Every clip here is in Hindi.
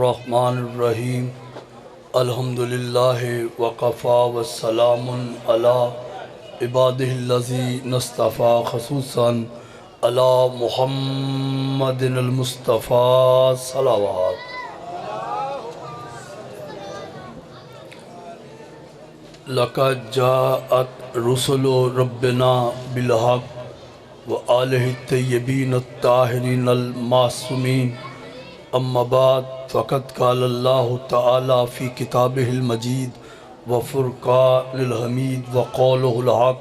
बिस्मिल्लाहिर्रहमानिर्रहीम अल्हम्दुलिल्लाहि वक़फ़ा वस्सलामुन अला इबादिहिल्लज़ी नस्तफ़ा ख़ुसूसन अला मुहम्मदिनिल मुस्तफ़ा सलावत। लक़द जाअत रुसुलु रब्बिना बिल हक़ व आलिहि तय्यबीन अत्ताहिरीन अल मासूमीन। अम्मा बाद फ़क़द क़ालल्लाहु तआला फ़ी किताबिहिल मजीद व फ़ुरक़ानिल हमीद व क़ौलुहुल हक़।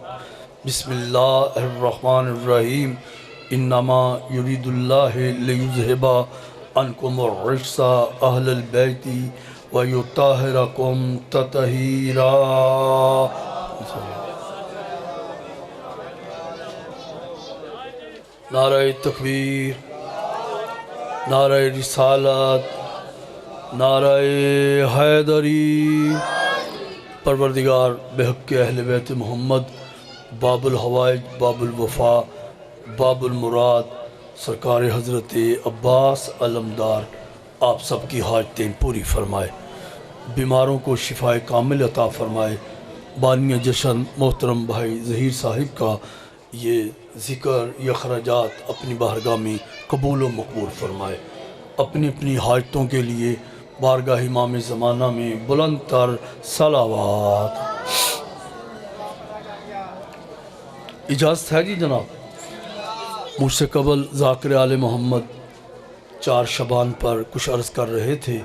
बिस्मिल्लाहिर्रहमानिर्रहीम। इन्नमा युरीदुल्लाहु लियुज़हिबा अन्कुमुर रिज्सा अहलल बैति व युत्तहिरकुम तत्हीरा। नारे तकबीर, नारे रिसालत, नारे हैदरी। परवरदिगार बेहक़ अहले बैत मोहम्मद बाबुल हवाइज बाबुल वफ़ा बाबुल मुराद सरकार हज़रत अब्बास अलमदार आप सबकी हाजतें पूरी फ़रमाए, बीमारों को शिफ़ाए कामिल अता फ़रमाए। बानिया जशन मोहतरम भाई ज़हीर साहिब का ये ज़िक्र ये ख़राजात अपनी बारगाह में कबूल व मकबूल फ़रमाए। अपनी अपनी हाजतों के लिए बारगाह इमाम ज़माना में बुलंद तर सलावात। इजाज़त है जी जनाब। मुझसे कबल ज़ाकिर आले मोहम्मद 4 शबान पर कुछ अर्ज़ कर रहे थे,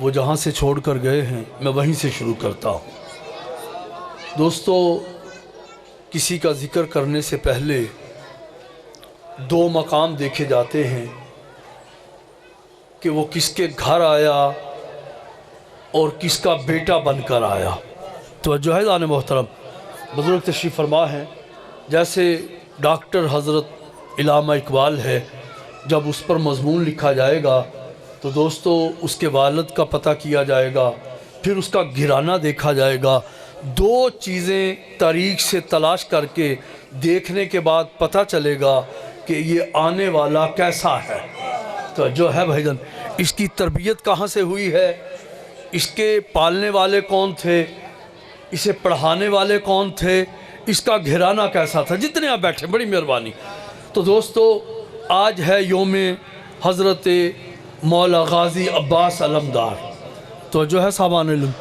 वो जहाँ से छोड़ कर गए हैं मैं वहीं से शुरू करता हूँ। दोस्तों, किसी का ज़िक्र करने से पहले 2 मकाम देखे जाते हैं कि वो किसके घर आया और किसका बेटा बनकर आया। तो जो है आने मोहतरम बुज़ुर्ग तशरीफ़ फरमा है, जैसे डॉक्टर हज़रत इल्लामा इकबाल है, जब उस पर मज़मून लिखा जाएगा तो दोस्तों उसके वालिद का पता किया जाएगा, फिर उसका घराना देखा जाएगा। 2 चीज़ें तारीख़ से तलाश करके देखने के बाद पता चलेगा कि ये आने वाला कैसा है। तो जो है भाईजान, इसकी तरबियत कहाँ से हुई है, इसके पालने वाले कौन थे, इसे पढ़ाने वाले कौन थे, इसका घराना कैसा था। जितने आप बैठे बड़ी मेहरबानी। तो दोस्तों आज है योम हज़रत मौला गाज़ी अब्बास अलमदार। तो जो है सामान इल्म,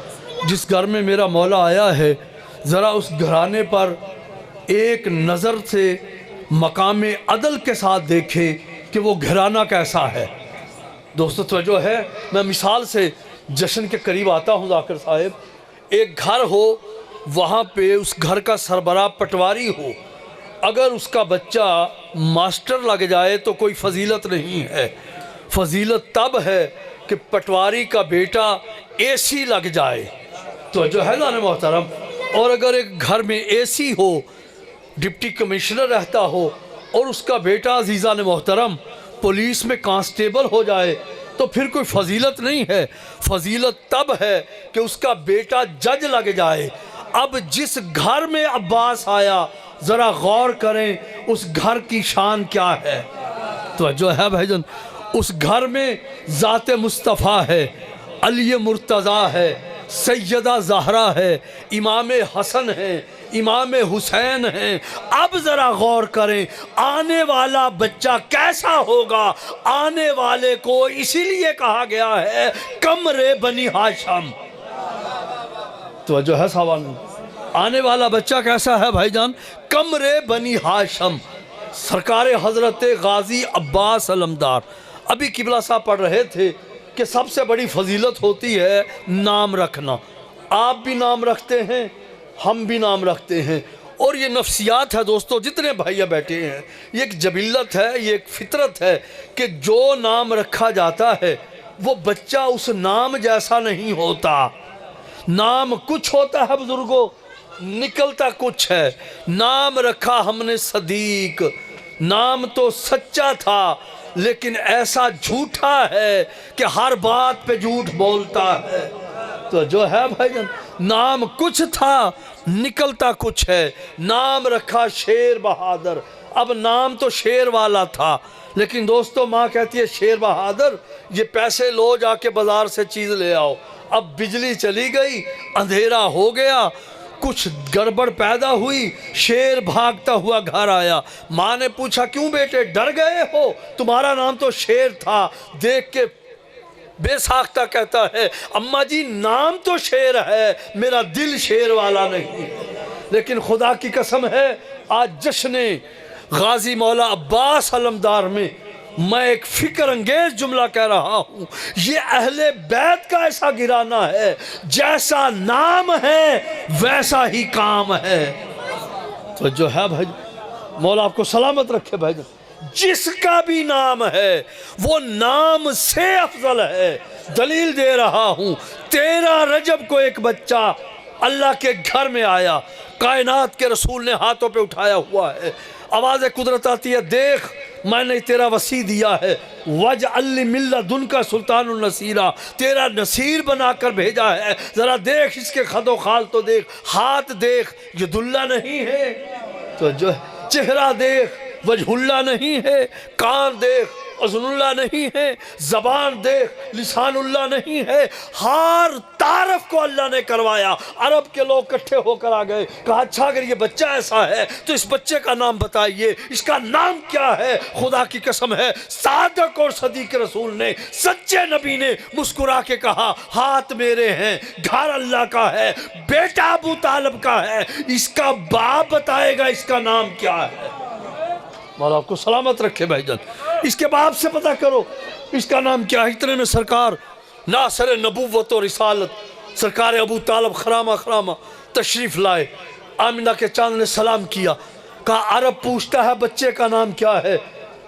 जिस घर में मेरा मौला आया है, ज़रा उस घराने पर एक नज़र से मकाम अदल के साथ देखें कि वो घराना कैसा है। दोस्तों तो जो है, मैं मिसाल से जश्न के करीब आता हूँ। ज़ाकिर साहब, एक घर हो, वहाँ पे उस घर का सरबराह पटवारी हो, अगर उसका बच्चा मास्टर लग जाए तो कोई फजीलत नहीं है। फजीलत तब है कि पटवारी का बेटा एसी लग जाए। तो जो है ना मोहतरम, और अगर एक घर में एसी हो, डिप्टी कमिश्नर रहता हो और उसका बेटा अजीज़ा ने मोहतरम पुलिस में कांस्टेबल हो जाए तो फिर कोई फजीलत नहीं है। फजीलत तब है कि उसका बेटा जज लग जाए। अब जिस घर में अब्बास आया, ज़रा गौर करें उस घर की शान क्या है। तो जो है भाईजान, उस घर में ज़ाते मुस्तफ़ा है, अली मुर्तज़ा है, सैयदा ज़हरा है, इमाम हसन है, इमाम हुसैन हैं। अब ज़रा गौर करें आने वाला बच्चा कैसा होगा। आने वाले को इसीलिए कहा गया है कमरे बनी हाशम। तो जो है सवाल, आने वाला बच्चा कैसा है भाईजान, कमरे बनी हाशम, सरकार हज़रत गाज़ी अब्बास अलमदार। अभी किबला साहब पढ़ रहे थे कि सबसे बड़ी फजीलत होती है नाम रखना। आप भी नाम रखते हैं, हम भी नाम रखते हैं, और ये नफ्सियात है दोस्तों। जितने भैया बैठे हैं, ये एक जबिल्लत है, ये एक फितरत है कि जो नाम रखा जाता है वो बच्चा उस नाम जैसा नहीं होता। नाम कुछ होता है बुजुर्गों, निकलता कुछ है। नाम रखा हमने सदीक, नाम तो सच्चा था लेकिन ऐसा झूठा है कि हर बात पे झूठ बोलता है। तो जो है भाईजान, नाम कुछ था निकलता कुछ है। नाम रखा शेर बहादुर, अब नाम तो शेर वाला था, लेकिन दोस्तों माँ कहती है शेर बहादुर ये पैसे लो, जाके बाज़ार से चीज़ ले आओ। अब बिजली चली गई, अंधेरा हो गया, कुछ गड़बड़ पैदा हुई, शेर भागता हुआ घर आया। माँ ने पूछा क्यों बेटे डर गए हो, तुम्हारा नाम तो शेर था। देख के बेसाख्ता कहता है अम्मा जी नाम तो शेर है, मेरा दिल शेर वाला नहीं। लेकिन खुदा की कसम है आज जश्न गाजी मौला अब्बास अलमदार में मैं एक फिक्र अंगेज जुमला कह रहा हूँ, ये अहले बैत का ऐसा गिराना है, जैसा नाम है वैसा ही काम है। तो जो है भाई मौला आपको सलामत रखे भाई, जिसका भी नाम है वो नाम से अफजल है। दलील दे रहा हूँ, 13 रजब को एक बच्चा अल्लाह के घर में आया, कायनात के रसूल ने हाथों पे उठाया हुआ है, आवाज़ कुदरत आती है देख मैंने तेरा वसी दिया है, वज अल्ली मिल्ला दुन का सुल्तान नसीरा, तेरा नसीर बनाकर भेजा है। ज़रा देख इसके खदो खाल तो देख, हाथ देख ये दुल्ला नहीं है, तो जो चेहरा देख वजहुल्ला नहीं है, कान देख अज़नुल्ला नहीं है, ज़बान देख लिसानुल्ला नहीं है। हर तारफ को अल्लाह ने करवाया। अरब के लोग इकट्ठे होकर आ गए, कहा अच्छा अगर ये बच्चा ऐसा है तो इस बच्चे का नाम बताइए, इसका नाम क्या है। खुदा की कसम है सादक और सदीक रसूल ने, सच्चे नबी ने मुस्कुरा के कहा हाथ मेरे हैं, घर अल्लाह का है, बेटा अबू तालिब का है, इसका बाप बताएगा इसका नाम क्या है। मौला आपको सलामत रखे भाईजान, इसके बाप से पता करो इसका नाम क्या है। इतने में सरकार नासर नबूवत और रिसालत सरकार अबू तालिब खरामा खरामा तशरीफ़ लाए। आमिना के चांद ने सलाम किया, कहा अरब पूछता है बच्चे का नाम क्या है,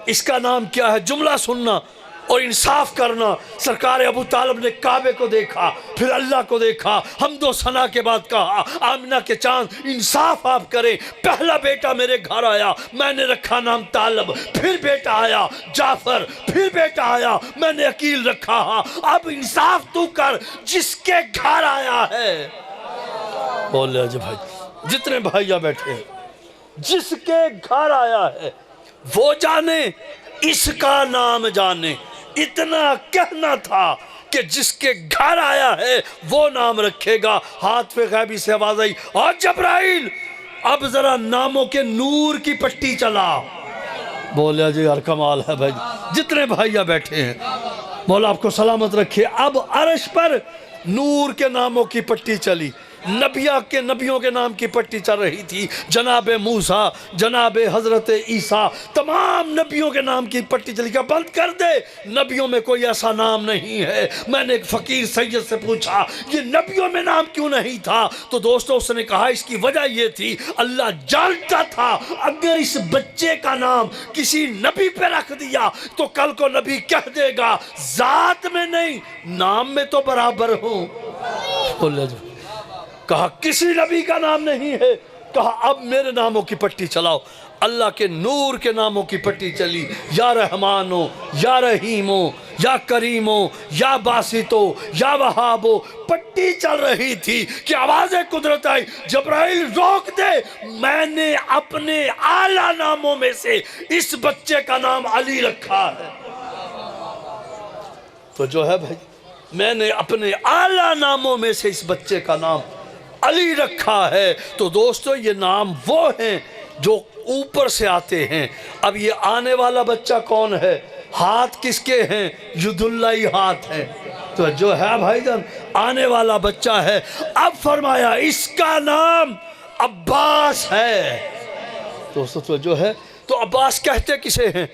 इसका नाम क्या है, जुमला सुनना और इंसाफ करना। सरकार अबू तालिब ने काबे को देखा, फिर अल्लाह को देखा, हमदो सना के बाद कहा आमिना के चांद इंसाफ आप करें, पहला बेटा मेरे घर आया मैंने रखा नाम तालिब, फिर बेटा आया जाफर, फिर बेटा आया मैंने अकील रखा, अब इंसाफ तू कर जिसके घर आया है। बोले अजय भाई जितने भैया बैठे हैं, जिसके घर आया है वो जाने, इसका नाम जाने। इतना कहना था कि जिसके घर आया है वो नाम रखेगा। हाथ पे गैबी से आवाज आई और जबराइल अब जरा नामों के नूर की पट्टी चला। बोले जी यार कमाल है भाई, जितने भैया बैठे हैं मौला आपको सलामत रखे। अब अर्श पर नूर के नामों की पट्टी चली, नबियों के नाम की पट्टी चल रही थी। जनाब मूसा, जनाब हज़रत ईसा, तमाम नबियों के नाम की पट्टी चली। क्या बंद कर दे, नबियों में कोई ऐसा नाम नहीं है। मैंने एक फ़कीर सैयद से पूछा ये नबियों में नाम क्यों नहीं था, तो दोस्तों उसने कहा इसकी वजह ये थी अल्लाह जानता था अगर इस बच्चे का नाम किसी नबी पे रख दिया तो कल को नबी कह देगा ज़ात में नहीं नाम में तो बराबर हूँ। कहा किसी नबी का नाम नहीं है, कहा अब मेरे नामों की पट्टी चलाओ। अल्लाह के नूर के नामों की पट्टी चली, या रहमानो, या रहीमो, या करीमो, या बासितो, या वहाबो, पट्टी चल रही थी कि आवाज़ कुदरत आई जबराइल रोक दे, मैंने अपने आला नामों में से इस बच्चे का नाम अली रखा है। तो जो है भाई मैंने अपने आला नामों में से इस बच्चे का नाम अली रखा है। तो दोस्तों ये नाम वो हैं जो ऊपर से आते हैं। अब ये आने वाला बच्चा कौन है, हाथ किसके हैं, युदुल्ला ही हाथ है। तो जो है भाईजान आने वाला बच्चा है। अब फरमाया इसका नाम अब्बास है। दोस्तों तो जो है तो अब्बास कहते किसे हैं,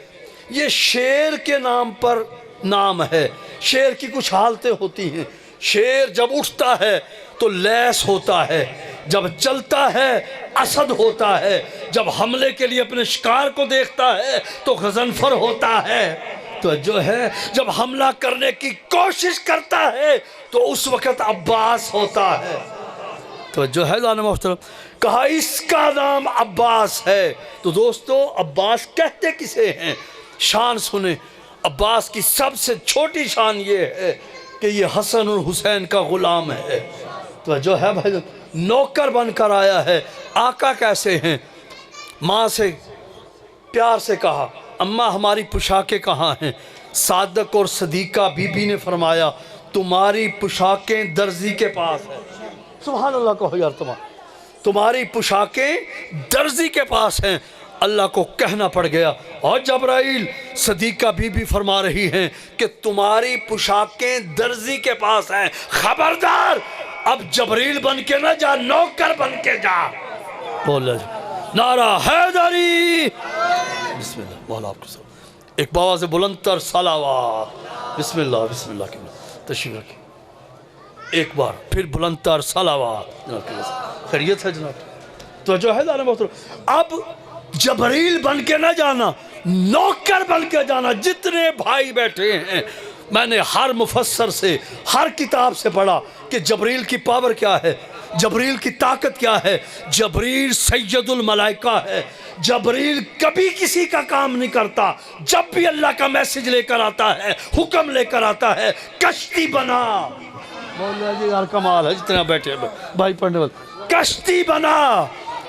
ये शेर के नाम पर नाम है। शेर की कुछ हालतें होती हैं, शेर जब उठता है तो लैस होता है, जब चलता है असद होता है, जब हमले के लिए अपने शिकार को देखता है तो गजनफर होता है। तो जो है जब हमला करने की कोशिश करता है तो उस वक़्त अब्बास होता है। तो जो है जाने मोहतरम कहा इसका नाम अब्बास है। तो दोस्तों अब्बास कहते किसे हैं, शान सुने। अब्बास की सबसे छोटी शान ये है कि ये हसन और हुसैन का ग़ुलाम है। तो जो है भाई नौकर बनकर आया है। आका कैसे हैं, माँ से प्यार से कहा, अम्मा हमारी पोशाकें कहाँ हैं? सादक और सदीका बीबी ने फरमाया, तुम्हारी पोशाकें दर्जी के पास है। सुभान अल्लाह कहो यार, तुम्हारी पोशाकें दर्जी के पास हैं। अल्लाह को कहना पड़ गया। और जबराइल सदीका बीबी फरमा रही हैं कि तुम्हारी पोशाकें दर्जी के पास हैं, खबरदार अब जबरील बन के ना जा, नौकर बन के जा। बोल नारा हैदरी, बिस्मिल्लाह। मौला आपको सब एक बाबा से बुलंदतर सलावात, बिस्मिल्लाह बिस्मिल्लाह के तशरीफ रखिए। एक बार फिर बुलंदतर सलावात। खैरियत है जनाब? तो जो है अब जबरील बन के ना जाना, नौकर बन के जाना। जितने भाई बैठे हैं, मैंने हर मुफस्सर से, हर किताब से पढ़ा कि जबरील की पावर क्या है, जबरील की ताकत क्या है। जबरील सैयदुल मलाइका है। जबरील कभी किसी का काम नहीं करता। जब भी अल्लाह का मैसेज लेकर आता है, हुक्म लेकर आता है, कश्ती बना। बोल जी यार कमाल है, जितना बैठे भाई पढ़ने वाले, कश्ती बना।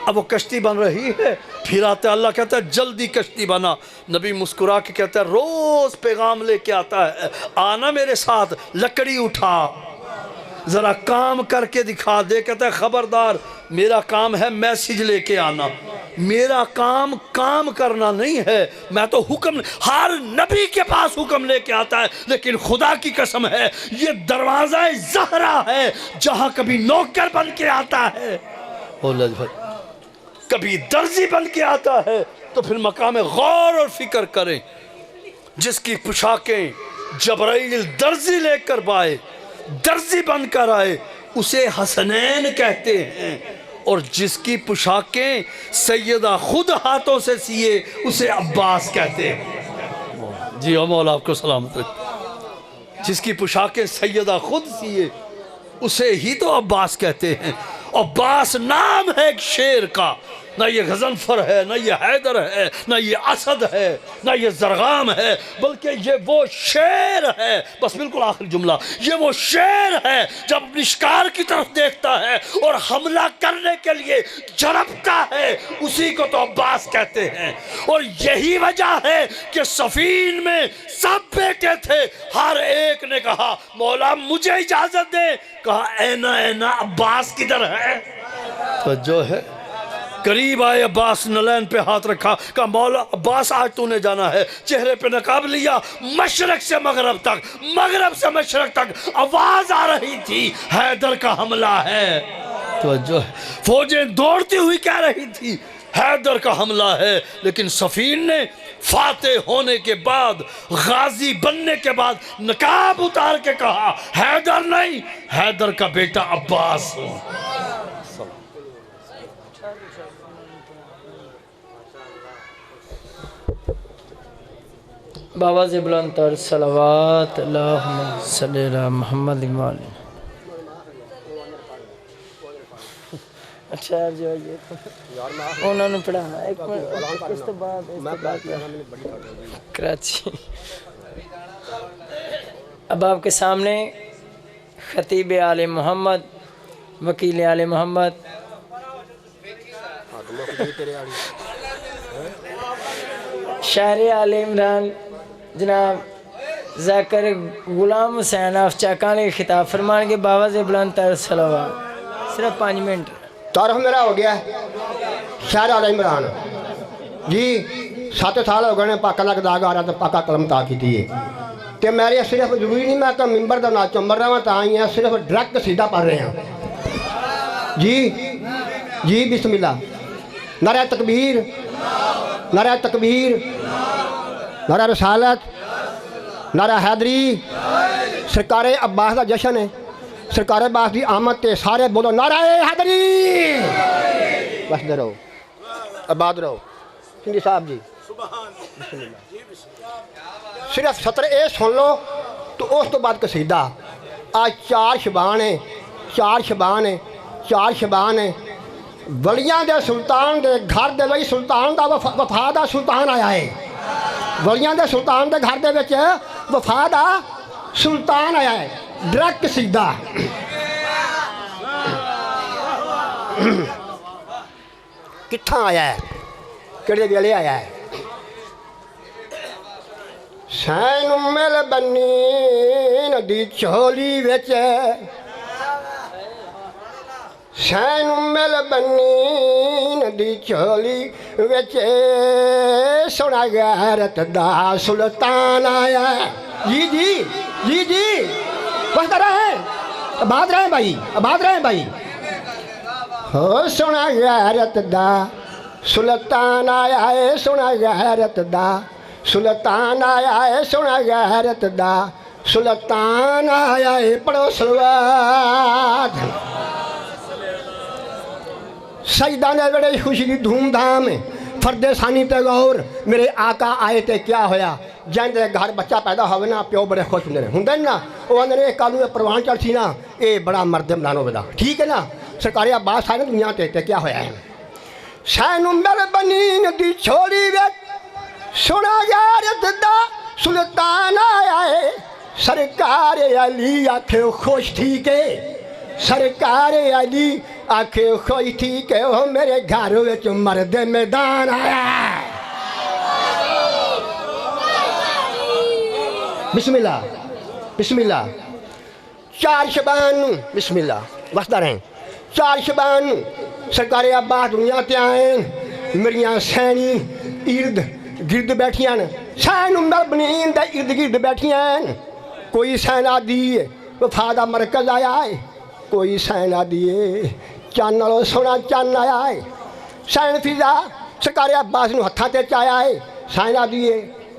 अब वो कश्ती बन रही है, फिर आता है, अल्लाह कहता है जल्दी कश्ती बना। नबी मुस्कुरा के कहता है रोज पैगाम लेके आता है, आना मेरे साथ, लकड़ी उठा, जरा काम करके दिखा दे। कहता है खबरदार, मेरा काम है मैसेज लेके आना, मेरा काम काम करना नहीं है। मैं तो हुक्म, हर नबी के पास हुक्म लेके आता है, लेकिन खुदा की कसम है ये दरवाजा ज़हरा है जहां कभी नौकर बन के आता है, कभी दर्जी बन के आता है। तो फिर मकाम गौर और फिक्र करें, जिसकी पोशाकें जबराइल दर्जी लेकर पाए, दर्जी बनकर आए, उसे हसनैन कहते हैं। और जिसकी पोशाकें सैयदा खुद हाथों से सिए, उसे अब्बास कहते हैं। जी मौला आपको सलामत रखे। जिसकी पोशाकें सैयदा खुद सिए, उसे ही तो अब्बास कहते हैं। अब्बास नाम है एक शेर का, ना ये गजनफर है, ना ये हैदर है, ना ये असद है, ना ये जरगाम है, बल्कि ये वो शेर है। बस बिल्कुल आखिरी जुमला, ये वो शेर है जब अपनी शिकार की तरफ देखता है और हमला करने के लिए झड़पता है, उसी को तो अब्बास कहते हैं। और यही वजह है कि सफीन में सब बेटे थे, हर एक ने कहा मौला मुझे इजाजत दे। कहा ऐना ऐना अब्बास किधर है? तो जो है करीब आए अब्बास, नलैन पे हाथ रखा, कहा मौला अब्बास आज तूने जाना है। चेहरे पे नकाब लिया, मशरक से मगरब तक, मगरब से मशरक तक आवाज आ रही थी हैदर का हमला है। तो जो है फौजें दौड़ती हुई कह रही थी हैदर का हमला है। लेकिन सफीन ने फाते होने के बाद, गाजी बनने के बाद नकाब उतार के कहा हैदर नहीं, हैदर का बेटा अब्बास हो। बाबा से बुलंद तर सलावत अल्लाहुम्मा सल्ली अला मुहम्मद वाले। अच्छा जो ये उन्होंने पढ़ाना एक मिनट, इस तो बाद कराची। अब आपके सामने खतीब आले मोहम्मद, वकील आले मोहम्मद, शायर आले इमरान जनाब ज़ाकिर गुलाम हुसैन अफचाका ने खिताब फरमान के बाबा से बुलंद तर सलावत। सिर्फ 5 मिनट। तारफ मेरा हो गया शायर आला इमरान जी। 7 साल हो गए पाका का दाग आ रहा तो पाका कलम ता की थी। तो मेरे सिर्फ जरूरी नहीं मैं तो मिंबर का ना चंबर रहा तो आई है, सिर्फ डायरेक्ट सीधा पढ़ रहे हैं जी। जी बिस्मिल्लाह। नारा तकबीर, नारा तकबीर, नारा रसालत, नारा हैदरी। सरकार अब्बास का जश्न है, सरकार अब्बास की आमद ते सारे बोलो नारा हैदरी। बस रहो, आबाद रहो। सिंधी साहब जी सिर्फ सत्र ये सुन लो तो उस तो बाद कसीदा। आज 4 शबान है, 4 शबान है, 4 शबान है। वलियां दे सुल्तान दे घर दे वही सुल्तान का वफा दा सुल्तान आया है। वलियां दे सुल्तान दे घर दे विच वफा दा सुल्तान आया है, डायरेक्ट सीधा। कित्थां आया है, किहड़े वेले आया है? सैन मिल बनी नदी झोली विच सैन मिल बनी नदी झोली विच सोना गैरत दा सुल्तान आया। जी जी जी जी बसता रहे आबाद रहे भाई आबाद रहे भाई। हो सोना गैरत दा सुल्तान आया है सोना गैरत दा सुल्तान आया है सोना गैरत दा सुल्तान आया है। पढ़ो सलवात। सजदा ने बड़े खुशी की धूमधाम फरदे सानी ते गौर मेरे आका आए ते क्या होया। जिंदे घर बच्चा पैदा होवे ना प्यो बड़े खुश होंगे ना। वो आंदे कालू परवान चढ़ सी ना ये बड़ा मर्द मलानो बदा ठीक है ना। सरकारी आबाद सारे दुनिया ते क्या होया है। सैन मिल बनी नदी छोड़ी वे सुना गैरत दा सुल्तान आया है। सरकार अली आखे खुश ठीक है सरकार अली आखे खुश ठीक है। वो मेरे घर विच मर्द मैदान आया। बिस्मिल्लाह बिस्मिल्लाह। 4 शबान बिस्मिल्लाह वसदा रहे 4 शबान सरकार अब्बास दुनिया ते आए। मेरिया सैनी इर्द गिरद बैठियां सैन उमर बनीन दे इर्द गिरद बैठियां। कोई सैना दी वफा दा मरकज आया है कोई सैना दिए चन्न नालों सोना चन्न आया है। सैन फिजा सरकार अब्बास नूं हत्थां ते चाया है। सैना दिए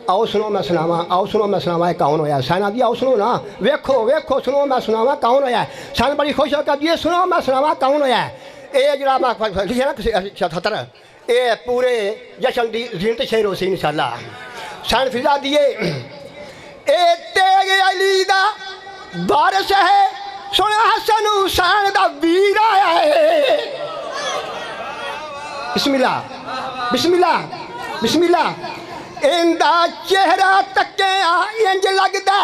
आओ सुनो मैं सुनावा आओ सुनो मैं सुनावा कौन होया। सैना दी आओ सुनो ना वेखो वेखो सुनो मैं सुनावा कौन होया। सैन बड़ी खुश होकर दिए सुनो मैं सुनावा कौन होया। ये जरा लिखा ना 77 ये पूरे जशन दी जीनत शेर हो सी इंशाल्लाह। सैन फिजा दिए ए तेग अली दा वारिस है सुना हसन हुसैन दा वीर आया है। बिस्मिल्लाह बिस्मिल्लाह बिस्मिल्लाह। इंदा चेहरा तके इंज लगदा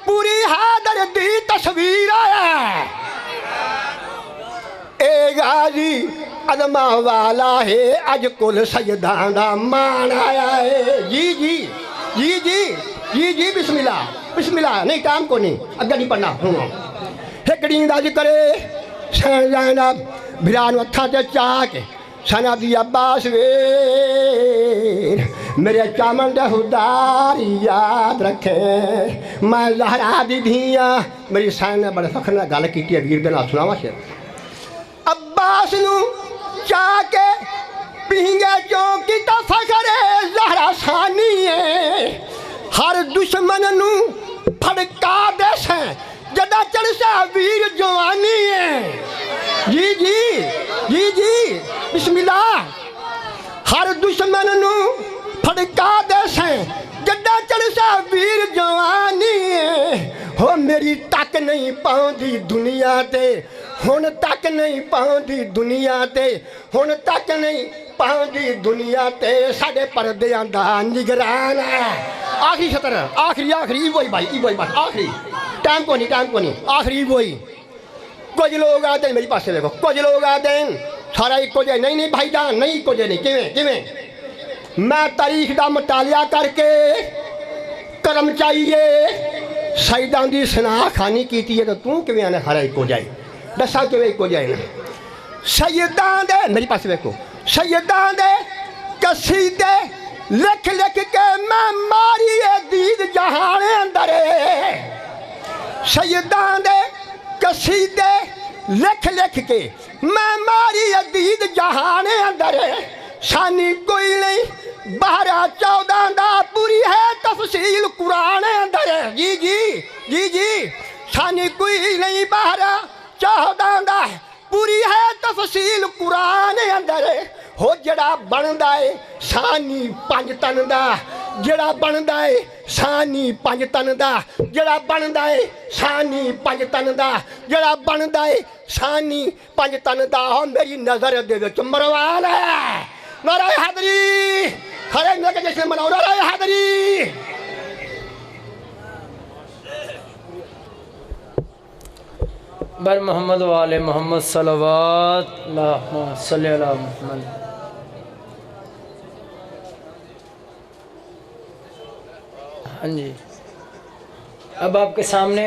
पूरी हैदर दी तस्वीर आया। ए गाजी अदमा वाला है अज कुल सजदा दा मान आया है। जी जी जी जी जी जी बिस्मिल्लाह बिस्मिल्लाह। नहीं टाइम को नहीं अगर नहीं पढ़ना हेकड़ी अंदाज करे सैन जैनब भिरान हत्थां ते चाक सैना दी अब्बास वेर मेरे चामन दे हुदार याद रखे मैं ज़हरा दी धिया। मेरी सैन ने बड़े फखर नाल गल कीती है वीर दे नाल सुनावा शेर। अब्बास नूं चाह के पींगे जो कीता फखर ज़हरा सानी है। हर दुश्मन नूं फड़का दे सैं जदा चढ़सा वीर जवानी है। जी जी जी जी बिस्मिल्लाह। हर दुश्मन नू फड़का दे सैं जदा चढ़सा वीर जवानी है। हो मेरी तक नहीं पाउंदी दुनिया ते हुण तक नहीं पाउंदी दुनिया ते हुण तक नहीं पाउंदी दुनिया ते साडे परदियां दा निगरान है। आखिरी सतर आखिरी आखिरी वही भाई बस आखिरी टाइम को नहीं आखिरी वही। कुछ लोग आते हैं मेरी पास देखो कुछ लोग आते हैं सारा इको जे नहीं नहीं भाईजान नहीं इको जे नहीं किवें किवें। मैं तारीख का मुतालिया करके करम चाहिए शहीदां दी सना खानी की है तो तू किवें आने सारा इको जाए दसा किवें इको जाए। शहीदां दे मेरी पास देखो शहीदां दे कसीदे लिख लिख के मैं मारी दीद जहान अंदर। शहीदां दे कसीदे लिख लिख के मैं मारी अदीद जहान अंदर। शानी कोई नहीं 12-14 दा पूरी है तफसील कुरान अंदर। जी जी जी जी शानी कोई नहीं 12-14 दा पूरी है तफसील कुरान अंदर। हो जड़ा बनदा है शानी 5 तन दा जड़ा बनदा है शानी 5 तन दा जड़ा बनदा है शानी 5 तन दा जड़ा बनदा है शानी 5 तन दा। हो मेरी नजर दे विच मरवान है। नारा हैदरी खड़े में के जश्न मनाओ नारा हैदरी। बर मोहम्मद वाले मोहम्मद सल्लल्लाहु अलैहि वसल्लम। हाँ जी। अब आपके सामने